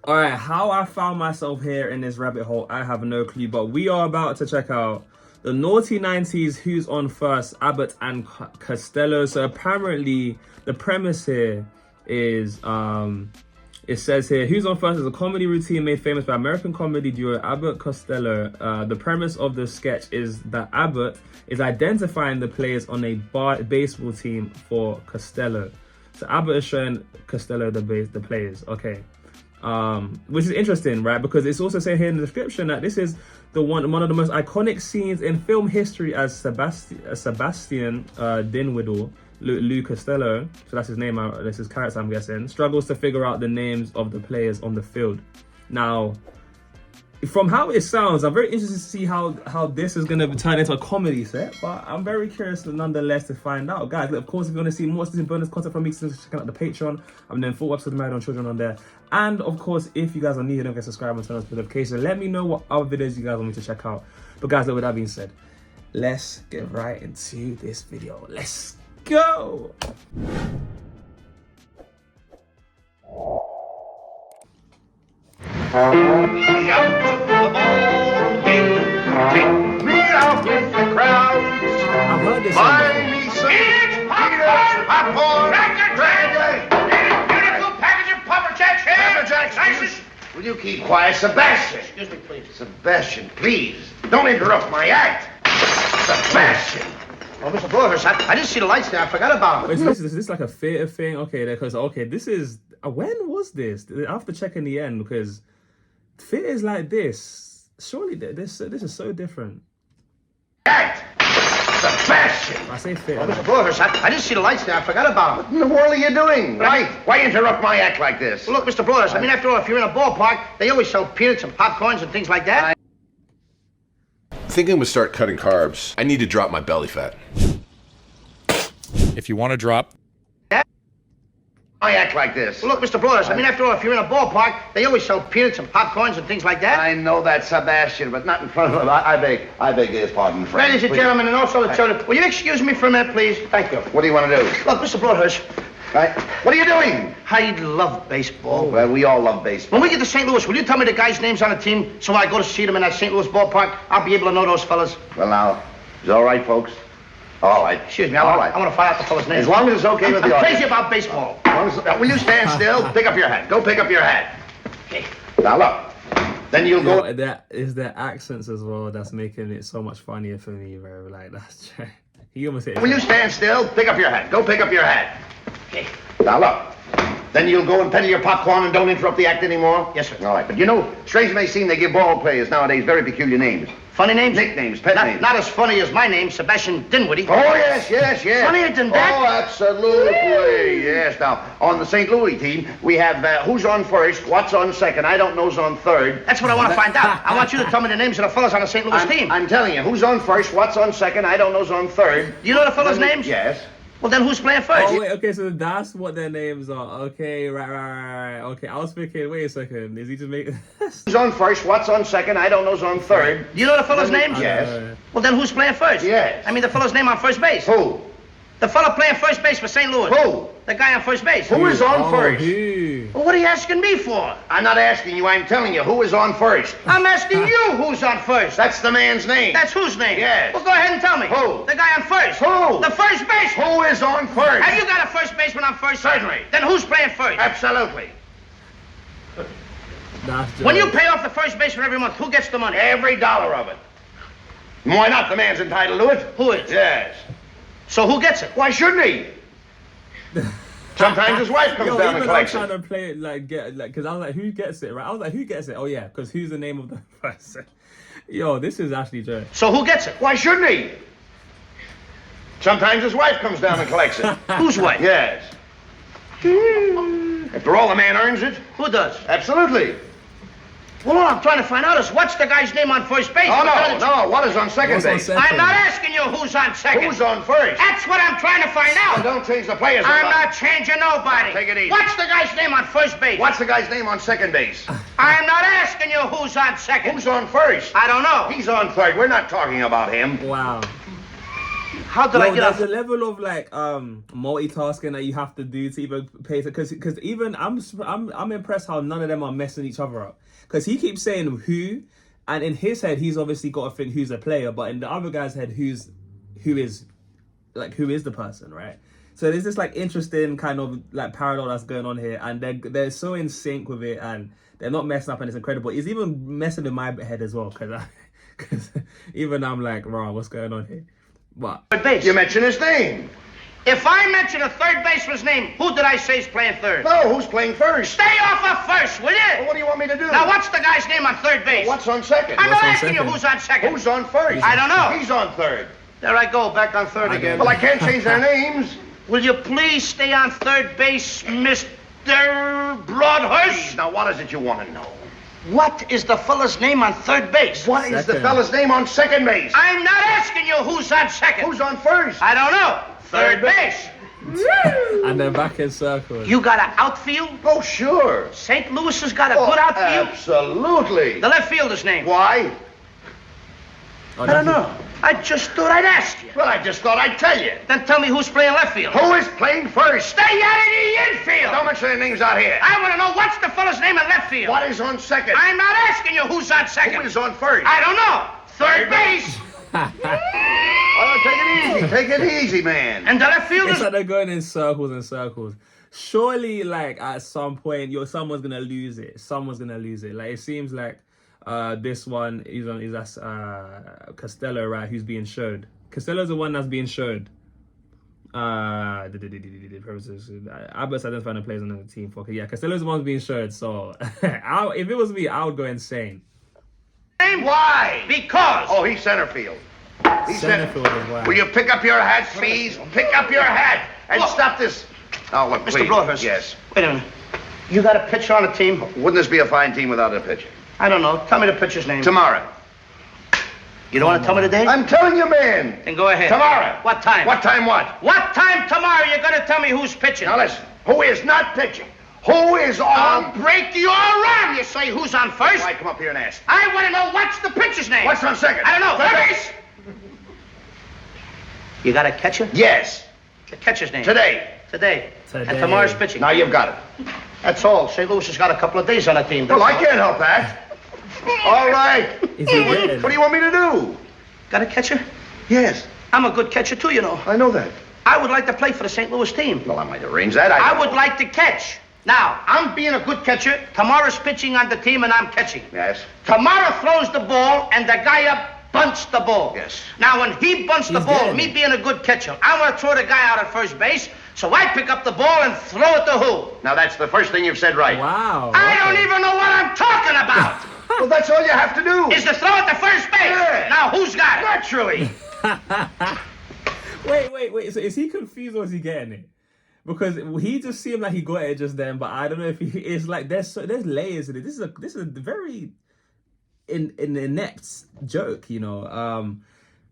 All right, how I found myself here in this rabbit hole, I have no clue. But we are about to check out the naughty 90s Who's on First, Abbott and Costello. So apparently the premise here is, it says here, Who's on First is a comedy routine made famous by American comedy duo Abbott Costello. The premise of the sketch is that Abbott is identifying the players on a baseball team for Costello. So Abbott is showing Costello the players, okay. Which is interesting, right? Because it's also saying here in the description that this is the one of the most iconic scenes in film history as Sebastian Dinwiddie, Lou Costello, so that's his name, that's his character I'm guessing, struggles to figure out the names of the players on the field. Now, from how it sounds, I'm very interested to see how this is going to turn into a comedy set, but I'm very curious nonetheless to find out. Guys, of course, if you want to see more bonus content from me, consider checking out the Patreon. I'm doing full episodes of Married on Children on there. And of course, if you guys are new here, don't forget to subscribe and turn on notifications. Let me know what other videos you guys want me to check out. But guys, with that being said, let's get right into this video. Let's go! Out of the ball game, take me out with the crowd. I've heard this Buy me some popcorn, beautiful package of Papa Jacks here. Papa Jacks, will you keep quiet, Sebastian? Excuse me, please. Sebastian, please, don't interrupt my act. Sebastian. Oh, Mr. Brothers, I didn't see the lights there. I forgot about them. Is this like a theater thing? Okay, because this is when was this? I have to check in the end because theaters like this, surely this is so different. Act, Sebastian. I say theater. Oh, Mr. Brothers, I didn't see the lights there. I forgot about them. What in the world are you doing? Why interrupt my act like this? Well, look, Mr. Brothers, I mean, after all, if you're in a ballpark, they always sell peanuts and popcorns and things like that. Thinking I'm gonna start cutting carbs. I need to drop my belly fat. If you want to drop I act like this. Well, look, Mr. Brothers, I mean, after all, if you're in a ballpark, they always sell peanuts and popcorns and things like that. I know that, Sebastian, but not in front of him. I beg your pardon, friend. Ladies and gentlemen, and also the children, will you excuse me for a minute, please? Thank you. What do you want to do? Look, Mr. Brothers. Right. What are you doing? I love baseball. Oh, well, we all love baseball. When we get to St. Louis, will you tell me the guys' names on the team so when I go to see them in that St. Louis ballpark, I'll be able to know those fellas? Well, now, is it all right, folks? All right. Excuse me, I want to find out the fellas' names. As long as it's okay with the audience. I'm crazy about baseball. Will you stand still? Pick up your hat. Go pick up your hat. Okay. Now, look. Then you'll go... That is their accents as well that's making it so much funnier for me, bro. Like, that's true. He almost hit. Will you stand still? Pick up your hat. Go pick up your hat. Okay. Now, look. Then you'll go and peddle your popcorn and don't interrupt the act anymore? Yes, sir. All right. But you know, strange as it may seem, they give ball players nowadays very peculiar names. Funny names? Nicknames, pet names. Not as funny as my name, Sebastian Dinwiddie. Oh, yes. Funnier than that? Oh, absolutely. Yes. Now, on the St. Louis team, we have who's on first, what's on second, I don't know's on third. That's what I want to find out. I want you to tell me the names of the fellas on the St. Louis team. I'm telling you, who's on first, what's on second, I don't know's on third. Do you know the fellas' names? Yes. Well, then who's playing first? Oh, wait, okay, so that's what their names are. Okay, right. Okay, I was thinking, wait a second, is he just making... Who's on first, what's on second, I don't know's on third. Do you know the fellas' names? Yes. Well, then who's playing first? Yes. I mean, the fellow's name on first base. Who? The fellow playing first base for St. Louis. Who? The guy on first base. Who is on first? Well, what are you asking me for? I'm not asking you, I'm telling you, who is on first? I'm asking you who's on first. That's the man's name. That's whose name? Yes. Well, go ahead and tell me. Who? The guy on first. Who? The first baseman. Who is on first? Have you got a first baseman on first? Certainly. Then who's playing first? Absolutely. When you pay off the first baseman every month, who gets the money? Every dollar of it. Why not? The man's entitled to it. Who is? Yes. So who gets it? Why shouldn't he? Sometimes his wife comes down and collects it. I was trying to play it because I was like, who gets it, right? I was like, who gets it? Oh yeah, because who's the name of the person? Yo, this is actually true. So who gets it? Why shouldn't he? Sometimes his wife comes down and collects it. Whose wife? Yes. After all, the man earns it. Who does? Absolutely. Well, all I'm trying to find out is what's the guy's name on first base? Oh, no. What is on second base? I'm not asking you who's on second. Who's on first? That's what I'm trying to find out. Well, don't change the players. I'm not changing nobody. Take it easy. What's the guy's name on first base? What's the guy's name on second base? I'm not asking you who's on second. Who's on first? I don't know. He's on third. We're not talking about him. Wow. How did I get there's off? a level of like multitasking that you have to do to even pay because even I'm impressed how none of them are messing each other up. Because he keeps saying who, and in his head he's obviously got to think who's a player, but in the other guy's head who is the person, right? So there's this like interesting kind of like parallel that's going on here, and they're so in sync with it, and they're not messing up, and it's incredible. It's even messing with my head as well, because even I'm like, wow, what's going on here? What? Third base. You mentioned his name. If I mention a third baseman's name, who did I say is playing third? No, who's playing first? Stay off of first, will you? Well, what do you want me to do? Now, what's the guy's name on third base? Well, what's on second? I'm not asking you who's on second. Who's on first? I don't know. He's on third. There I go, back on third again. Well, I can't change their names. Will you please stay on third base, Mr. Broadhurst? Now, what is it you want to know? What is the fella's name on third base? What is the fella's name on second base? I'm not asking you who's on second. Who's on first? I don't know. Third base. And then back in circles. You got an outfield? Oh, sure. St. Louis has got a good outfield? Absolutely. The left fielder's name? Why? I don't know. I just thought I'd ask you. Well, I just thought I'd tell you. Then tell me who's playing left field. Who is playing first? Stay out of the infield. Don't mention their names out here. I want to know what's the fella's name in left field. What is on second? I'm not asking you who's on second. Who is on first? I don't know. Third base. Oh, take it easy. Take it easy, man. And the left field It's like they're going in circles and circles. Surely, like, at some point, someone's going to lose it. Someone's going to lose it. Like, it seems like this one is Costello, right, who's being showed. Costello's the one that's being showed. Abbott's identifying the players on the team. Okay, yeah, Costello's the one being showed. So, if it was me, I would go insane. Why? Because. Oh, he's center field. He's center field as well. Will you pick up your hat, please? Pick up your hat and stop this. Oh, look, Mr. Broadhurst. Yes. Wait a minute. You got a pitcher on the team? Wouldn't this be a fine team without a pitcher? I don't know. Tell me the pitcher's name. Tomorrow. You don't want to tell me the date? I'm telling you, man. Then go ahead. Tomorrow. What time? What time what? What time tomorrow you're going to tell me who's pitching? Now listen. Who is not pitching? Who is on? I'll break your arm. You say who's on first? Why come up here and ask? I want to know what's the pitcher's name. What's on second? I don't know. Third base. You got a catcher? Yes. The catcher's name? Today. And tomorrow's pitching. Now you've got it. That's all. St. Louis has got a couple of days on the team. Well, I can't help that. All right. What do you want me to do? Got a catcher? Yes. I'm a good catcher, too, you know. I know that. I would like to play for the St. Louis team. Well, I might arrange that. I would like to catch. Now, I'm being a good catcher. Tomorrow's pitching on the team, and I'm catching. Yes. Tomorrow throws the ball, and the guy up bunts the ball. Yes. Now, when he bunts the ball, me being a good catcher, I want to throw the guy out at first base, so I pick up the ball and throw it to who? Now, that's the first thing you've said right. Wow. I don't even know what I'm talking about. Well, that's all you have to do. Is to throw it to first base. Yeah. Now, who's got it? Naturally. Wait. So is he confused or is he getting it? Because he just seemed like he got it just then, but I don't know if he is like there's layers in it. This is a very inept joke, you know.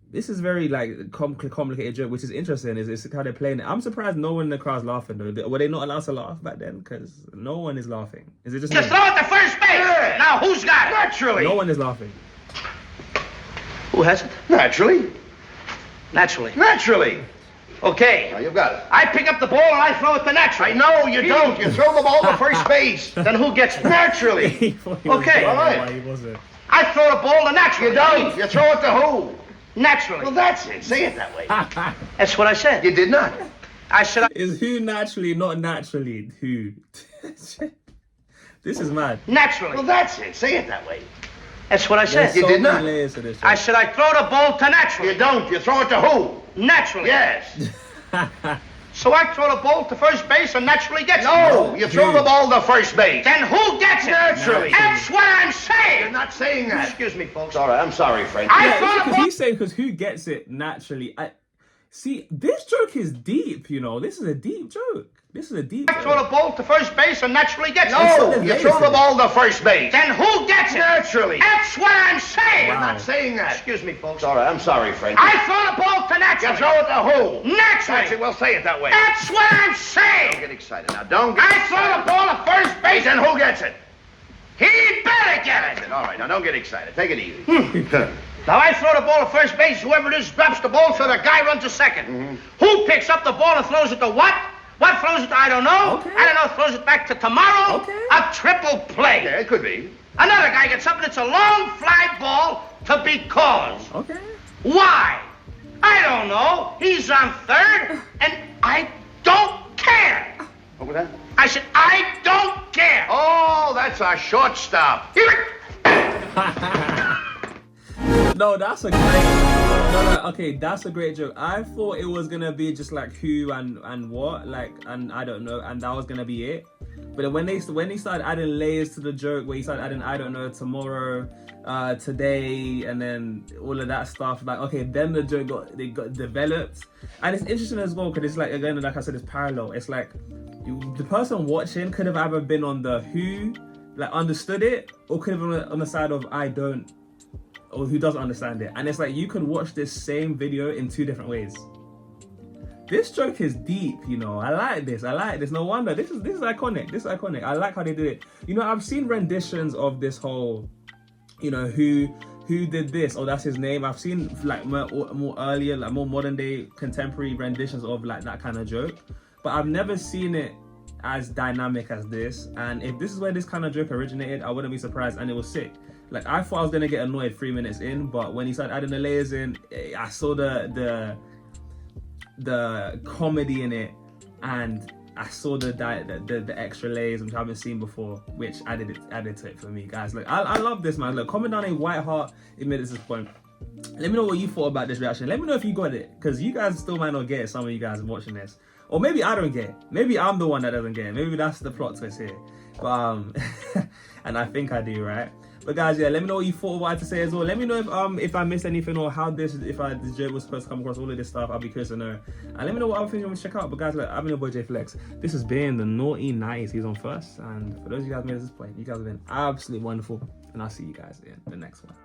This is very like complicated joke, which is interesting. Is how they're playing it. I'm surprised no one in the crowd's laughing though. Were they not allowed to laugh back then? Because no one is laughing. Is it just me? Throw it to first base. Yeah. Now who's got it? Naturally. No one is laughing. Who has it? Naturally. Okay. Now you've got it. I pick up the ball and I throw it to Naturally. I know you don't. You throw the ball to first base. Then who gets it? Naturally. Okay. All right. I throw the ball to Naturally. You don't. You throw it to who? Naturally. Well, that's it. Say it that way. That's what I said. You did not. I said... Is who naturally, not naturally. Who? This is mad. Naturally. Well, that's it. Say it that way. That's what I said. You did not. I said I throw the ball to Naturally. You don't. You throw it to who? Naturally. Yes. So I throw the ball to first base and Naturally gets it. No, you throw the ball to first base. Then who gets it? Naturally. That's what I'm saying. You're not saying that. Excuse me, folks. All right, I'm sorry, Frank. Because he's saying because who gets it naturally. See, this joke is deep, you know. This is a deep joke. I throw the ball to first base and Naturally gets it. No, you throw the ball to first base. Then who gets it? Naturally. That's what I'm saying. You're not saying that. Excuse me, folks. All right, I'm sorry, Frank. I throw the ball to Naturally. You throw it to who? Naturally. Well, say it that way. That's what I'm saying. Don't get excited now. Don't get excited. I throw the ball to first base and who gets it? He better get it. All right. Now, don't get excited. Take it easy. Now, I throw the ball to first base. Whoever it is drops the ball, so the guy runs to second. Who picks up the ball and throws it to what? What throws it to I don't know. Okay. I don't know, throws it back to tomorrow. Okay. A triple play. Yeah, it could be. Another guy gets up and it's a long fly ball to because. Okay. Why? I don't know. He's on third, and I don't care. What was that? I said, I don't care. Oh, that's our shortstop. No, that's a great. No, okay, that's a great joke. I thought it was gonna be just like who and what, like, and I don't know, and that was gonna be it. But then when he started adding layers to the joke, where he started adding I don't know, tomorrow, today, and then all of that stuff, like, okay, then the joke got developed, and it's interesting as well because it's like, again, like I said, it's parallel. It's like the person watching could have either been on the who, like, understood it, or could have been on the side of I don't, or who doesn't understand it. And it's like you could watch this same video in two different ways. This joke is deep, you know. I like this. No wonder. This is iconic. This is iconic. I like how they did it. You know, I've seen renditions of this whole, you know, who did this, or that's his name. I've seen like more earlier, like more modern day contemporary renditions of like that kind of joke. But I've never seen it as dynamic as this. And if this is where this kind of joke originated, I wouldn't be surprised. And it was sick. Like, I thought I was gonna get annoyed 3 minutes in, but when he started adding the layers in, I saw the comedy in it, and I saw the extra layers which I haven't seen before, which added to it for me, guys. Like, I love this, man. Look, comment down a white heart if made it to this point. Let me know what you thought about this reaction. Let me know if you got it, because you guys still might not get it. Some of you guys watching this, or maybe I don't get it. Maybe I'm the one that doesn't get it. Maybe that's the plot twist here. But and I think I do, right? But guys, yeah, let me know what you thought of what I had to say as well. Let me know if I missed anything, or how this joke was supposed to come across, all of this stuff. I'll be curious to know. And let me know what other things you want to check out. But guys, look, I've been your boy JayFlex. This has been the Naughty 90s. He's on first. And for those of you guys made it to this point, you guys have been absolutely wonderful. And I'll see you guys in the next one.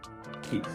Peace.